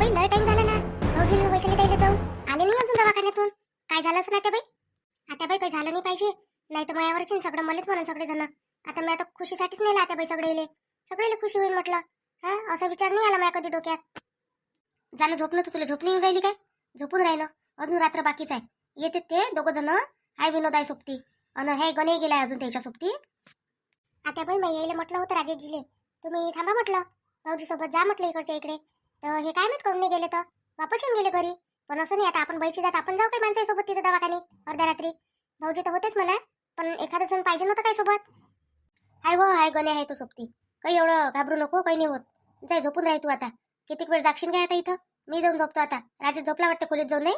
आत्याबाई लय टाइम झाला ना. भाऊजीला वैशाली द्यायला जाऊ आले नाही अजून दवाखान्यातून. काय झालं असं आत्याबाई? आत्याबाई काही झालं नाही पाहिजे, नाही तर मायावरची सगळं मलाच म्हणून सगळे जण. आता मी आता खुशीसाठीच नेला आत्याबाई सगळेले खुशी होईल म्हटलं. हा असा विचार नाही आला माझ्या कधी डोक्यात. जाणं झोपणं तर तुला झोप नाही येऊन राहिली काय? झोपून राहिलं अजून रात्र बाकीच आहे. येते ते दोघं जण, हाय विनोद आहे सोबती अन हे गणे गेलाय अजून त्याच्या सोबती. आत्याबाई मी यायला म्हटलं होतं राजेशजीले, तुम्ही थांबा म्हटलं, भाऊजी सोबत जा म्हटलं इकडच्या इकडे. तर हे काय माहित करून नाही गेले, तर वापस येऊन गेले घरी. पण असं नाही, आता आपण बाईची जात आपण जाऊ काही माणसासोबत तिथे दवाखान्यात अर्ध्या रात्री. भाऊजी तर होतेच म्हणा, पण एखादं जण पाहिजे नव्हतं काय सोबत. हाय हो हाय गणे आहे तो सोबती, काही एवढं घाबरू नको, काही नाही होत. जाय झोपून राह तू आता. कितीक वेळ जागशील काय आता इथं? मी जाऊन झोपतो आता. राजेश झोपला वाटतं खोलीत जाऊन. नाही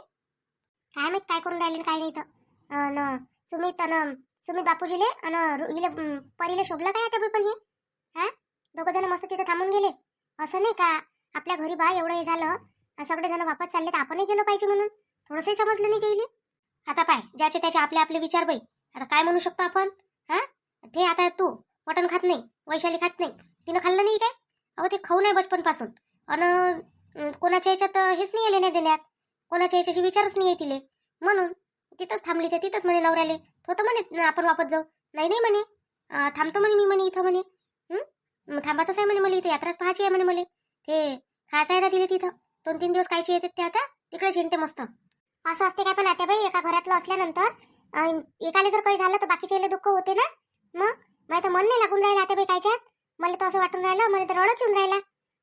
काय माहित काय करून राहिले काय नाही इथं. सुमित बापूजीले हिला परीला शोभलं काय आता पण हे. हा दोघं जण मस्त तिथं थांबून गेले. असं नाही का आपल्या घरी बा एवढं हे झालं, सगळे जण वापस चालले तर आपणही गेलो पाहिजे म्हणून थोडंसंही समजलं नाही त्याला. आता पाय ज्याचे त्याचे आपले आपले विचार बाई. आता काय म्हणू शकतो आपण? हा ते आता तू मटण खात नाही, वैशाली खात नाही, तिनं खाल्लं नाही काय? अहो ते खाऊ नाही बचपन पासून. अन कोणाच्या याच्यात हेच नाही आले नाही देण्यात, कोणाच्या याच्याशी विचारच नाही आहे तिले. म्हणून तिथंच थांबली. ते तिथंच म्हणे नवऱ्याले तो तर म्हणे आपण वापस जाऊ. नाही नाही म्हणे, थांबतो म्हणे मी म्हणे इथं म्हणे. थांबायचंच आहे म्हणे, मला इथे यात्राच पाहायची आहे म्हणे, मला ते खायचं आहे ना तिले तिथं. 2-3 दिवस कायचे येतात ते आता तिकडे शिंटे मस्त. असं असते काय पण आत्याबाई, एका घरातलं असल्यानंतर एकाला जर काही झालं तर बाकीच्या दुःख होते ना. मग मला तर मन नाही लागून राहिलं आत्याबाई कायच्यात. मला तर असं वाटून राहिलं, मला तर रडच येऊन राहिला.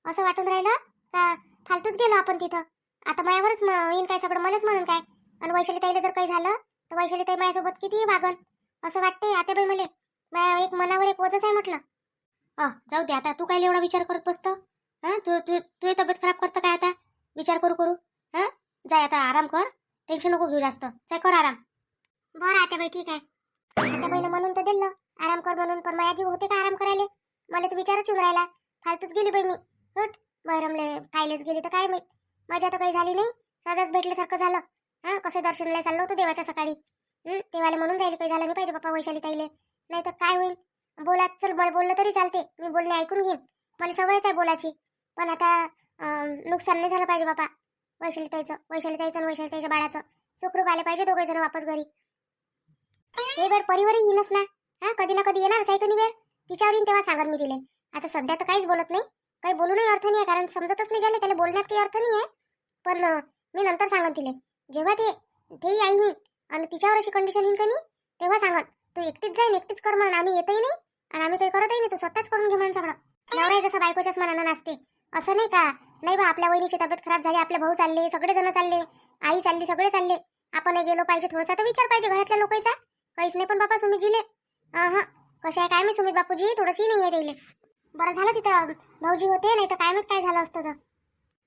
असं वाटून राहिलं का फालतूच गेलो आपण तिथं. आता मायावरच येईन काय सगळं, मलाच म्हणून काय. आणि वैशाली ताईला जर काही झालं तर वैशाली ताई माझ्यासोबत कितीही वागन असं वाटते आत्याबाई मला. माझ्या एक मनावर एक ओझच आहे म्हटलं. जाऊ दे आता, तू काय एवढा विचार करत बसतो? हा तू तू तू तब्येत खराब करतं काय आता विचार करू करू? हा जाय आता आराम कर, टेन्शन नको घेऊ जास्त. जाय कर आराम. बरं आत्याबाई ठीक आहे. आत्याबाईनं म्हणून तर दिलं आराम कर म्हणून, पण माझ्या जीव होते का आराम करायला? मला तर विचारच येऊन राहिला. फालतूच गेली बाई मी. हट बैरमले कायलेच गेली तर काय माहित. मजा तर काही झाली नाही, सहजच भेटल्यासारखं झालं. हा कसं दर्शनला चाललो होतो देवाच्या सकाळी. तेवाले म्हणून राहिले काही झालं नाही पाहिजे बाप्पा वैशाली ताईले, नाही तर काय होईल. बोला चल बोललं तरी चालते, मी बोलणे ऐकून घेईन, मला सवयच आहे बोलायची. पण आता नुकसान नाही झालं पाहिजे बापा वैशाली ताईचं आणि वैशाली ताईच्या बाळाचं. सुखरूप आले पाहिजे दोघे जण वापस घरी. हे वेळ परिवारही येईनच ना. हा कधी ना कधी येणारच आहे कोणी वेळ. तिच्यावर येईन तेव्हा सांगन मी तिले. आता सध्या तर काहीच बोलत नाही, काही बोलूनही अर्थ नाही आहे, कारण समजतच नाही झाले त्याला, बोलण्यात काही अर्थ नाही आहे. पण मी नंतर सांगन तिले, जेव्हा तेही आई होईल आणि तिच्यावर अशी कंडिशन येईल का नाही तेव्हा सांगन. तू एकटीच जाईन एकटीच कर म्हणून, आम्ही येतही नाही आणि आम्ही काही करतही नाही, तू स्वतःच करून घे म्हणून सगळं. नवरा जसं बायकोच्याच मनानं नसते असं नाही का. नाही बा आपल्या वहिनीची तब्येत खराब झाली, आपले भाऊ चालले, सगळे जण चालले, आई चालली, सगळे चालले, आपण गेलो पाहिजे. थोडासा तर विचार पाहिजे घरातल्या लोकांचा. काहीच नाही पण बापा सुमित जिले कशा आहे काय मी सुमित बापूजी थोडंशी नाही आहे त्याला. बरं झालं तिथं भाऊजी होते, नाही तर काय माहित काय झालं असतं. तर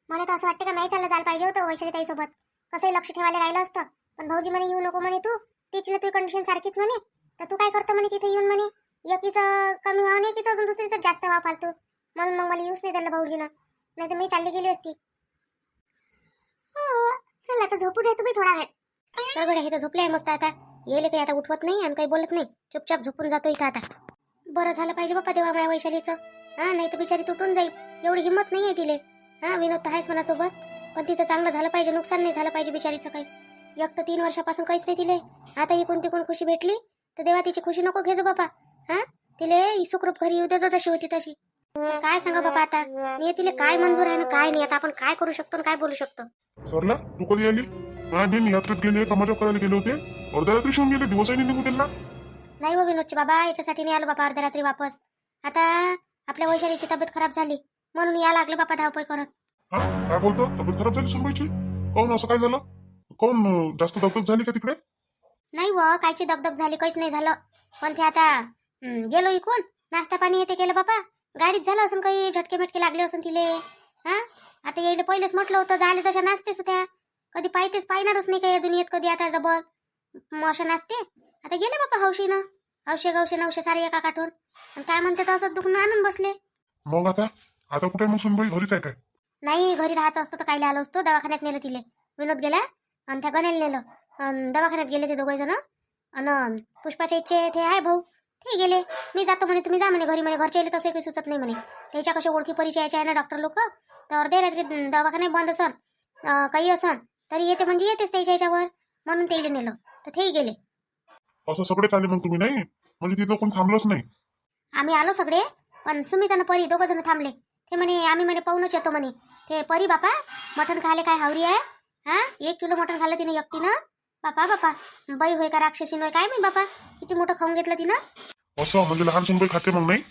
मला तर असं वाटतं का नाही चाललं जायला पाहिजे होतं वैशाली ताईसोबत, कसंही लक्ष ठेवायला राहिलं असतं. पण भाऊजी म्हणे येऊ नको म्हणे, तू तिची ना तुझी कंडिशन सारखीच म्हणे, तर तू काय करतो म्हणे तिथे येऊन म्हणे. एकीचं कमी व्हावं नाही, एकीचं अजून दुसरीचं जास्त व्हावं फालतू, म्हणून मग मला येऊच नाही दिलं भाऊजीनं, नाही तर मी चालली गेली असती. चल आता झोपू दे तुम्ही थोडा वेळ. चल बरं हे तर झोपले आहे मस्त. आता येले काही आता उठवत नाही आणि काही बोलत नाही, चुपचाप झोपून जातो इथं आता. बरं झालं पाहिजे बाप्पा तेव्हा माझ्या वैशालीचं. नाही तर बिचारी तुटून जाईल, एवढी हिंमत नाही आहे तिले. विनोद तर आहेच मनासोबत, पण तिचं चांगलं झालं पाहिजे, नुकसान नाही झालं पाहिजे बिचारीचं काही. एक तर 3 वर्षापासून काहीच नाही तिले. आता ही कोणती कोण खुशी भेटली तर देवा तिची खुशी नको घेजो बापा. तिले सुखरूप घरी येऊ देजो जशी होती तशी. काय सांगा बापा आता, मी तिले काय मंजूर आहे ना काय नाही. आता आपण काय करू शकतो काय बोलू शकतो. सरला तू कधी आली? मी यात्रेत गेले, कमाजा करायला गेले होते, अर्ध्या रात्री शिवून गेले, दिवसही निघून गेला. नाही हो विनोदचे बाबा, याच्यासाठी नाही आलो बापा अर्ध्या रात्री वापस. आता आपल्या वैशालीची तब्येत खराब झाली म्हणून या लागलं बापा धावपळ करत. काय बोलतो? तब्येत खराब झाली सुनबाईची? काऊन असं काय झालं? काऊन जास्त दगदग झाली का तिकडे? नाही व कायची दगदग झाली, काहीच नाही झालं. पण ते आता गेलो इकून, नाश्ता पाणी येते केलं बापा, गाडीत झालं असं काही झटके मटके लागले असं तिले. आता यायला पहिलेच म्हटलं होतं, झाले तशा नाचतेच त्या, कधी पाहणारच नाही का या दुनियेत कधी आता जबर अशा नाचते. आता गेले बापा हौशीनं, हौशे गौशे नवशे सारे एका काठून, काय म्हणते तर असं दुखणं आणून बसले. मग आता कुठे मग सुनबाई? घरीच आहे काय? नाही घरी राहायचं असतं तर कायला आलो असतो. दवाखान्यात नेलं तिले, विनोद गेला आणि त्या गण्याला नेलं, दवाखान्यात गेले ते दोघे जण. आणि पुष्पाच्या इच्छे ते आहे भाऊ, ते गेले. मी जातो म्हणे, तुम्ही जा म्हणे घरी म्हणे. घरचे तसे काही सुचत नाही म्हणे. त्याच्या कशा ओळखी परिचयाचे आहे ना डॉक्टर लोक, तर अर्धे रात्री दवाखाने बंद असन, काही असन तरी येते म्हणजे येतेच त्याच्या याच्यावर, म्हणून ते नेलं तर तेही गेले. असं सगळेच आले मग तुम्ही, नाही म्हणजे तिथं कोण थांबलंच नाही? आम्ही आलो सगळे, पण सुमित आणि परी दोघं जण थांबले. ते म्हणे आम्ही म्हणे पाहूनच येतो म्हणे. ते परी बापा मटण खायला काय हावरी आहे, हा 1 किलो मटण खाल्लं तिने एकटीनं. बापा बापा, बाई होय का राक्षसी होय काय मी बापा, किती मोठं खाऊन घेतलं तिनं. असं म्हणजे लहान सुनबाई खाते मग, नाही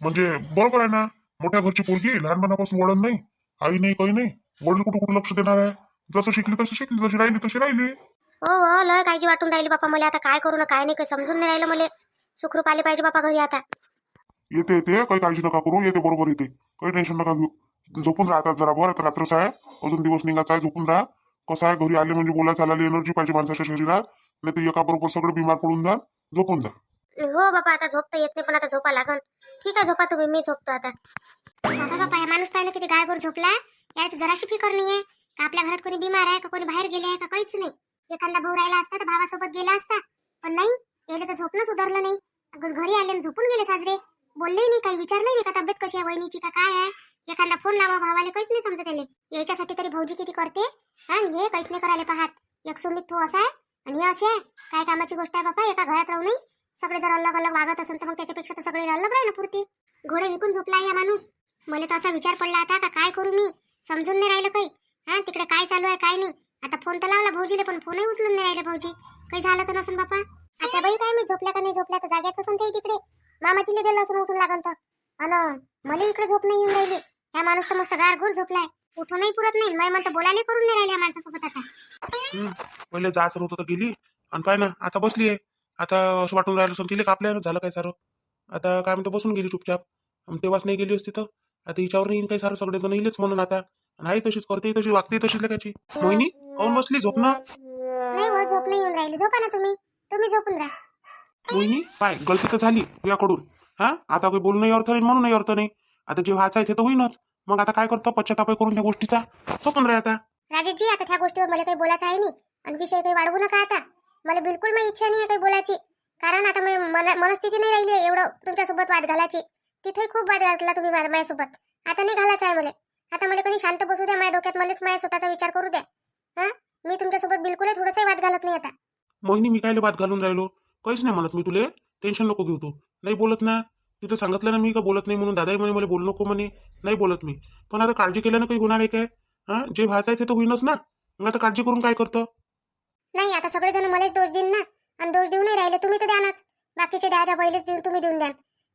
म्हणजे बरोबर आहे ना. मोठ्या घरची पोरगी लहानपणापासून वळण नाही, आई नाही काही नाही, वडील कुठं कुठं लक्ष देणार आहे. जसं शिकली तशी शिकली, जशी राहिली तशी राहिली. हो हो, लय काळजी वाटून राहिली बापा मला. आता काय करू ना काय नाही, काही समजून नाही राहिलं मला. सुखरूप आले पाहिजे बापा घरी आता. येते येते, काही काळजी नका करू, येते बरोबर येते, काही टेन्शन नका घेऊ. झोपून राहतात जरा बरं, आता रात्रच आहे, अजून दिवस निघायचा आहे. झोपून राहा. कसं आहे घरी आले म्हणजे बोलायला चालायला एनर्जी पाहिजे माणसाच्या शरीरात, नाही तर एका बरोबर सगळं बिमार पडून जा. झोपून जा. हो बापा, आता झोपता येत नाही पण आता झोपा लागन. ठीक आहे झोपा तुम्ही, मी झोपतो आता. बाबा बापा, हा माणूस पाहिजे किती गाळगोर झोपला. यात जराशी फिकर नाहीये का आपल्या घरात कोणी बिमार आहे का कोणी बाहेर गेले आहे का काहीच नाही. एखादा भाऊ राहिला असता तर भावासोबत गेला असता, पण नाही, गेले तर झोपणं सुधारलं नाही. घरी आले आणि झोपून गेले साजरे. बोलले नाही, काही विचारलं नाही का तब्येत कशी आहे वहिनीची का काय आहे. एखादा फोन लावा भावाले, काहीच नाही समजत त्याले. याच्यासाठी तरी भाऊजी किती करते, आणि हे काहीच नाही करायला पाहत. एक सुमित तो असा आहे आणि हे असे आहे. काय कामाची गोष्ट आहे बापा, एका घरात राहू नाही. सगळे जर अलग अलग वागत असेल तर मग त्याच्यापेक्षा तर सगळे अलग राही ना पुरती. घोडे विकून झोपला या माणूस. मला तर असा विचार पडला आता का काय करू मी, समजून नाही राहिलं काही. हा तिकडे काय चालू आहे काय नाही. आता फोन तर लावला भाऊजीले, पण फोनही उचलून नाही राहिले भाऊजी. काही झालं तर नसेल बापा. आता बाई काय मी झोपल्या का नाही झोपल्या तर जाग्याच असून ते तिकडे मामाची दिलं असून उठून लागन तर. अन मला इकडे झोप नाही येऊन राहिली. या माणूस तर मस्त गारगोर झोपलाय, उठूनही पुरत नाही. मी म्हणतो बोलायला करून नाही राहिले या माणसासोबत आता. पहिले जायचं होतं तर गेली, आणि पाय ना आता बसली आहे. आता असं वाटून राहिलं असं तिला कापल्या झालं काय सारं. आता काय म्हणतो बसून गेली चुपचाप. तेव्हाच नाही गेली असती तर आता हिच्यावर येईन काही सारं, सगळे जण येईलच म्हणून आता. आणि आई तशीच करते, तशी वागते, तशीच लेकाची. मोहिनी काऊन बसली, झोप ना. नाही हो, झोप नाही येऊन राहिली. झोपा ना तुम्ही, तुम्ही झोपून राहा. मोहिनी पाय गलती तर झाली तुझ्याकडून. हा आता काही बोलूनही अर्थ नाही, म्हणूनही अर्थ नाही. आता जे व्हायचं आहे ते तर होईनच. मग आता काय करतो, पश्चाताप करून त्या गोष्टीचा. झोपून राहा आता. राजेशजी, आता त्या गोष्टीवर मला काही बोलायचं आहे नाही, आणि विषय काही वाढवू नका आता. मला बिलकुल माझी इच्छा नाही आहे काही बोलायची, कारण आता मी मनस्थिती नाही राहिली आहे एवढं तुमच्यासोबत वाद घालायची. तिथे खूप वाद घातला तुम्ही माझ्यासोबत, आता नाही घालायचं आहे मला. आता मला कोणी शांत बसू द्या, माझ्या डोक्यात मलाच माझ्या स्वतःचा विचार करू द्या. हा मी तुमच्यासोबत बिलकुल थोडंसं वाद घालत नाही आता. मोहिनी मी काय बात घालून राहिलो, काहीच नाही म्हणत मी तुले. टेन्शन नको घेऊ तू. नाही बोलत ना, तिथं सांगितलं ना मी का बोलत नाही म्हणून. दादाही म्हणे मला बोलू नको म्हणे, नाही बोलत मी. पण आता काळजी केल्यानं काही होणार आहे काय? हा जे व्हायचं आहे ते तर होईनच ना. मग आता काळजी करून काय करतो. नाही, आता सगळेजण मलाच दोष देईन ना, आणि दोष देऊ नाही राहिले तुम्ही तर द्यानच. बाकीचे द्याच्या पहिलेच देऊन तुम्ही देऊन द्या,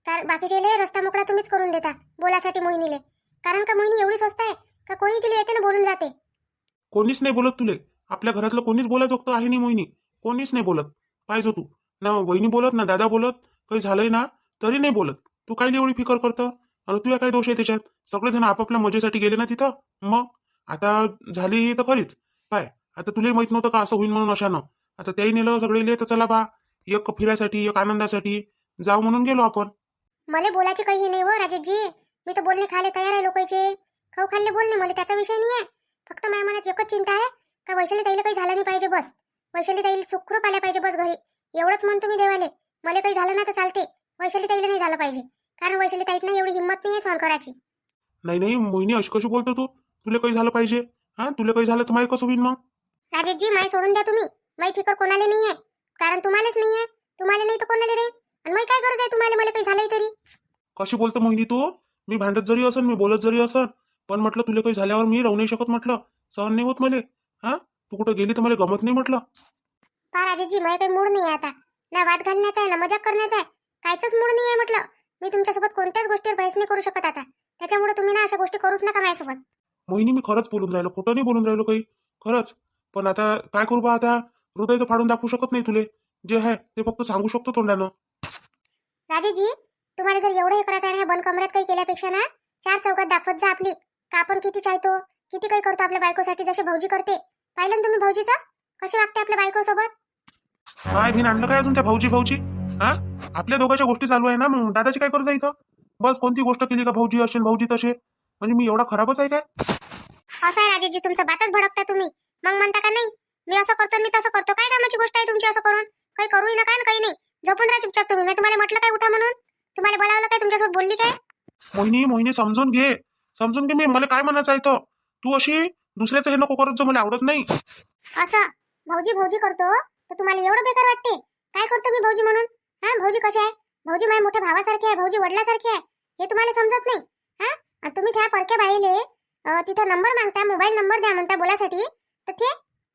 कारण बाकीचे रस्ता मोकळा तुम्हीच करून देता बोलासाठी मोहिनीले. कारण का मोहिनी एवढी स्वस्त आहे का कोणी तिला येते ना बोलून जाते. कोणीच नाही बोलत तुले. आपल्या घरातलं कोणीच बोलायचं आहे नाही मोहिनी, कोणीच नाही बोलत. पाहिजे तू ना, वहिनी बोलत ना दादा बोलत, काही झालंय ना तरी नाही बोलत. तू काय एवढी फिकर करतं, आणि तुझ्या काय दोष आहे त्याच्यात. सगळेजण आपापल्या मजेसाठी गेले ना तिथं. मग आता झाली तर खरीच. पाय आता तुला माहित नव्हतं का असं होईल म्हणून अशानं. आता त्याही नेलं सगळे, तर चला बा एक फिरायसाठी एक आनंदासाठी जाऊ म्हणून गेलो आपण. मला बोलायची काही नाही हो राजेशजी. मी तर बोलणे खायला तयार आहे लोकांचे. खाऊ खाल्ले बोलणे, मला त्याचा विषय नाही आहे. फक्त माझ्या मनात एकच चिंता आहे का वैशाली ताईला काही झालं नाही पाहिजे बस. वैशाली ताईला सुखरूप आल्या पाहिजे बस घरी, एवढंच म्हणतो मी देवाले. मला काही झालं ना तर चालते, वैशाली ताईला नाही झालं पाहिजे. कारण वैशाली ताईत नाही एवढी हिंमत नाही आहे सहन करायची. नाही नाही मोहिनी, अशी कशी बोलतो तू. तुला काही झालं पाहिजे, हा तुला काही झालं तर माही कसं होईल मग. राजेशजी, माय सोडून द्या तुम्ही. माई फिकर कोणाला नाही आहे, कारण तुम्हालाच नाही आहे. तुम्हाला नाही तर कोणाला रे, आणि माई काय गरज आहे तुम्हाला, मला काही झालंय तरी. कशी बोलतो मोहिनी तू. मी भांडत जरी असन, मी बोलत जरी असन, पण म्हटलं तुला काही झाल्यावर मी राहू नाही शकत म्हटलं. सहन नाही होत मला. हा तू कुठं गेली तर मला गमत नाही म्हटलं. पहा राजेशजी, मला काही मूड नाही आहे आता. ना वाद घालण्याचा आहे ना मजाक करण्याचा आहे, कायच मूड नाही आहे म्हटलं. मी तुमच्यासोबत कोणत्याच गोष्टीवर बहस नाही करू शकत आता. त्याच्यामुळे तुम्ही ना अशा गोष्टी करूच नका माझ्यासोबत. मोहिनी मी खरंच बोलून राहिलो, खोटं नाही बोलून राहिलो काही, खरंच. पण आता काय करू बा, आता हृदय तर फाडून दाखवू शकत नाही तुले. जे आहे ते फक्त सांगू शकतो तोंडानं. राजेशजी, तुम्हाला जर एवढं हे करायचं आहे ना, बंद कमऱ्यात काही केल्यापेक्षा ना 4 चौकात दाखवत जा आपली का आपण किती चाहतो, किती काही करतो आपल्या बायकोसाठी. जसे भाऊजी करते, पाहिलं ना तुम्ही भाऊजीचा कसे वागते आपल्या बायकोसोबत. काय भिन आणलं काय अजून त्या भाऊजी भाऊजी. हा आपल्या दोघांच्या गोष्टी चालू आहे ना, मग दादाची काय करत इथं. बस कोणती गोष्ट केली का भाऊजी असेल भाऊजी तसे, म्हणजे मी एवढा खराबच आहे काय. असं आहे राजेशजी, तुमचं बातच भडकता तुम्ही. मग म्हणता का नाही मी असं करतो मी तसं करतो. काय कामाची गोष्ट आहे तुमची असं करून. काही करूही नका आणि काही नाही. झोपून राहा चुपचाप तुम्ही. मी तुम्हाला म्हटलं काय उठा म्हणून? तुम्हाला बोलावलं काय? तुमच्यासोबत बोलली काय? मोहिनी समजून घे मी मला काय म्हणायचं आहे तर तू अशी दुसऱ्याचं हे नको करत जो मला आवडत नाही. असं भाऊजी भाऊजी करतो तर तुम्हाला एवढं बेकार वाटते? काय करतो मी भाऊजी म्हणून? हा, भाऊजी कसे आहे? भाऊजी माझ्या मोठ्या भावासारखे आहे, भाऊजी वडिलासारखे आहे. हे तुम्हाला समजत नाही. हा, आणि तुम्ही त्या परक्या बाईले तिथं नंबर मागता, मोबाईल नंबर द्या म्हणता बोलासाठी. तर ते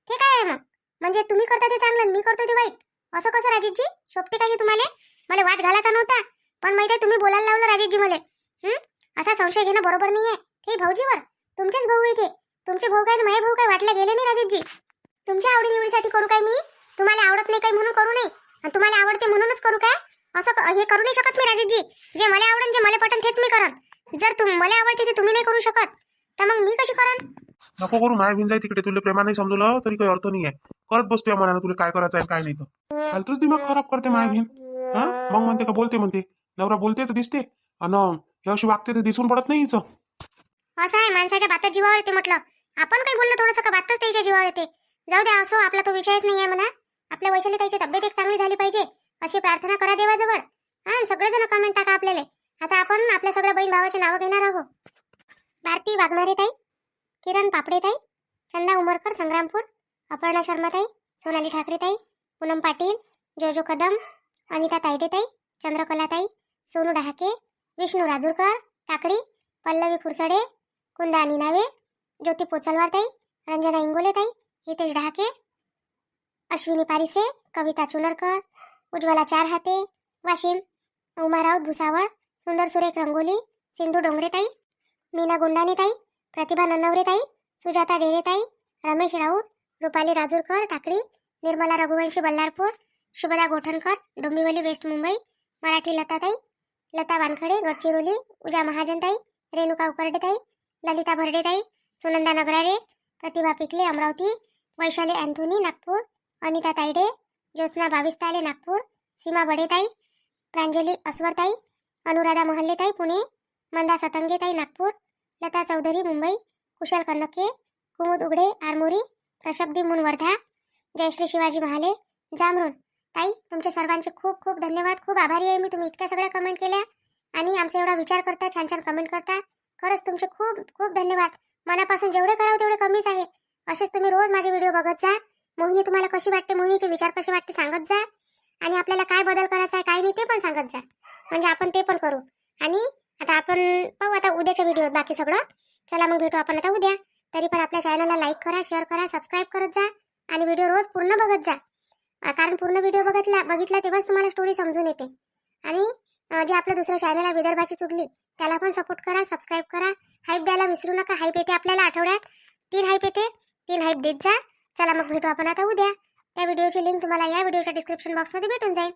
काय आहे मग? म्हणजे तुम्ही करता ते चांगलं, मी करतो ते वाईट. असं कसं राजेशजी? शोभते का हे तुम्हाला? मला वाद घालायचा नव्हता, पण माहिती आहे तुम्ही बोलायला लावलं राजेशजी मला. असा संशय घेणं बरोबर नाहीये. ते भाऊजीवर तुमचेच भाऊ आहे ते. तुमचे भाऊ काय माझे भाऊ काय वाटले गेले नाही राजेशजी. तुमच्या आवडीनिवडीसाठी करू काय मी? तुम्हाला आवडत नाही काही म्हणून करू नाही, आणि तुम्हाला आवडते म्हणूनच करू काय? असं हे करू नाही शकत मी राजेशजी. जे मला आवडन, जे मला पटन तेच मी करन. जर मला आवडते ते तुम्ही नाही करू शकत तर मग मी कशी करन? नको करू माय भिन जाय तिकडे. तुला प्रेमाने समजवलं तरी काही अर्थ नाही आहे. करत बसतो या मनानं तुला काय करायचं आहे काय नाही तर फालतूच दिमाग खराब करते माय भिन. हा, मग म्हणते का बोलते म्हणते. नवरा बोलते तर दिसते आणि हे अशी वागते तर दिसून पडत नाही हिचं. असं आहे, माणसाच्या बातच जीवावर येते म्हटलं. आपण काही बोललं थोडंसं का बातच त्याच्या जीवावर येते. जाऊ द्या, असो आपला तो विषयच नाही आहे म्हणा. आपल्या वैशाली ताईची तब्येत एक चांगली झाली पाहिजे अशी प्रार्थना करा देवाजवळ. हा, सगळेजण कमेंट टाका आपल्याला. आता आपण आपल्या सगळ्या बहीण भावाचे नावं घेणार आहोत. भारती वाघमारे ताई, किरण पापडे ताई, चंदा उमरकर संग्रामपूर, अपर्णा शर्मा ताई, सोनाली ठाकरे ताई, पूनम पाटील, जोजो कदम, अनिता तायडे ताई, चंद्रकला ताई, सोनू डहाके, विष्णू राजूरकर टाकडी, पल्लवी खुरसडे, कुंदा निनावे, ज्योती पोचलवार ताई, रंजना इंगोले ताई, हितेश डहाके, अश्विनी पारिसे, कविता चुनरकर, उज्ज्वला चार हाते, वाशिम, उमा राऊत भुसावळ, सुंदर सुरेख रंगोली, सिंधू डोंगरे ताई, मीना गुंडाने ताई, प्रतिभा नन्नवरे ताई, सुजाता डेरे ताई, रमेश राऊत, रुपाली राजूरकर टाकडी, निर्मला रघुवंशी बल्लारपूर, शुभदा गोठणकर डोंबिवली वेस्ट मुंबई, मराठी लता ताई, लता वानखडे गडचिरोली, उजा महाजन ताई, रेणुका उकर्डे ताई, ललिता भरडे ताई, सुनंदा नगरारे, प्रतिभा पिकले अमरावती, वैशाली अँथोनी नागपूर, अनिता तायडे, ज्योत्स्ना बाविस्ताले नागपूर, सीमा बडेताई, प्रांजली अस्वरताई, अनुराधा मोहल्लेताई पुणे, मंदा सतंगेताई नागपूर, लता चौधरी मुंबई, कुशल कन्नके, कुमुद उघडे आरमोरी, प्रशब्दी मुन वर्धा, जयश्री शिवाजी महाले जामरून. ताई तुमचे सर्वांचे खूप खूप धन्यवाद. खूप आभारी आहे मी. तुम्ही इतक्या सगळ्या कमेंट केल्या आणि आमचा एवढा विचार करता, छान छान कमेंट करता. खरंच तुमचे खूप खूप धन्यवाद. मनापासून जेवढे करावं तेवढे कमीच आहे. असेच तुम्ही रोज माझे व्हिडिओ बघत जा. मोहिनी तुम्हाला कशी वाटते, मोहिनीचे विचार कसे वाटते सांगत जा, आणि आपल्याला काय बदल करायचा आहे काय नाही ते पण सांगत जा, म्हणजे आपण ते पण करू. आणि आता आपण पाहू आता उद्याच्या व्हिडिओत बाकी सगळं. चला मग भेटू आपण आता उद्या. तरी पण आपल्या चॅनलला लाईक करा, शेअर करा, सबस्क्राईब करत जा आणि व्हिडिओ रोज पूर्ण बघत जा. कारण पूर्ण व्हिडिओ बघितला तेव्हाच तुम्हाला स्टोरी समजून येते. आणि जे आपलं दुसरं चॅनल आहे विदर्भाची चुगली त्याला पण सपोर्ट करा, सबस्क्राईब करा. हाईप द्यायला विसरू नका. हाईप येते आपल्याला आठवड्यात 3 हाईप येते. 3 हाईप देत जा. चला मग भेटू आपण आता उद्या. त्या व्हिडिओची लिंक तुम्हाला या व्हिडिओच्या डिस्क्रिप्शन बॉक्समध्ये भेटून जाईल.